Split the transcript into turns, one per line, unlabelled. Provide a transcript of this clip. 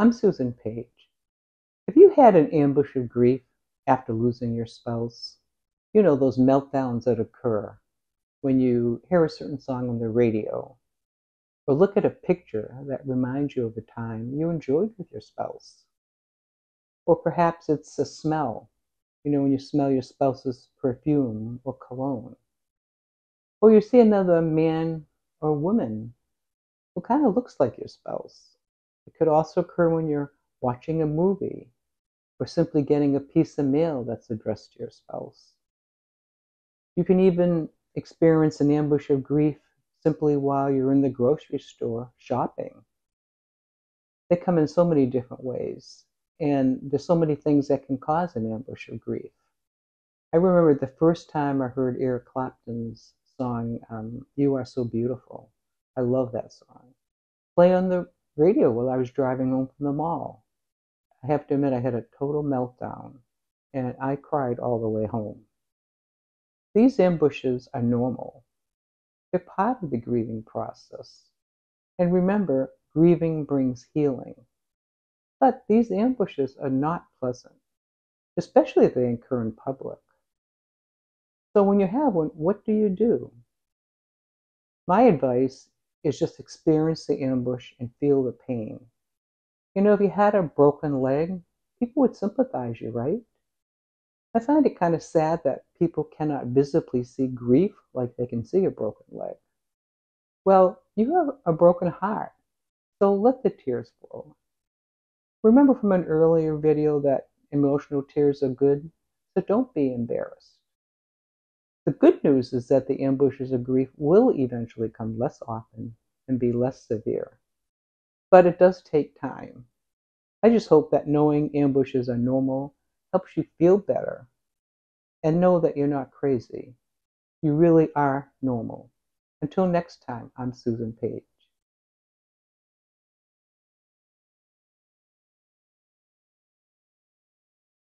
I'm Susan Page. Have you had an ambush of grief after losing your spouse? You know, those meltdowns that occur when you hear a certain song on the radio or look at a picture that reminds you of a time you enjoyed with your spouse. Or perhaps it's a smell, when you smell your spouse's perfume or cologne. Or you see another man or woman who kind of looks like your spouse. It could also occur when you're watching a movie or simply getting a piece of mail that's addressed to your spouse. You can even experience an ambush of grief simply while you're in the grocery store shopping. They come in so many different ways, and there's so many things that can cause an ambush of grief. I remember the first time I heard Eric Clapton's song, You Are So Beautiful. I love that song. Play on the radio while I was driving home from the mall. I have to admit I had a total meltdown, and I cried all the way home. These ambushes are normal. They're part of the grieving process. And remember, grieving brings healing. But these ambushes are not pleasant, especially if they occur in public. So when you have one, what do you do? My advice is just experience the ambush and feel the pain. If you had a broken leg, people would sympathize you, right? I find it kind of sad that people cannot visibly see grief like they can see a broken leg. Well, you have a broken heart, so let the tears flow. Remember from an earlier video that emotional tears are good, so don't be embarrassed. The good news is that the ambushes of grief will eventually come less often and be less severe. But it does take time. I just hope that knowing ambushes are normal helps you feel better and know that you're not crazy. You really are normal. Until next time, I'm Susan Page.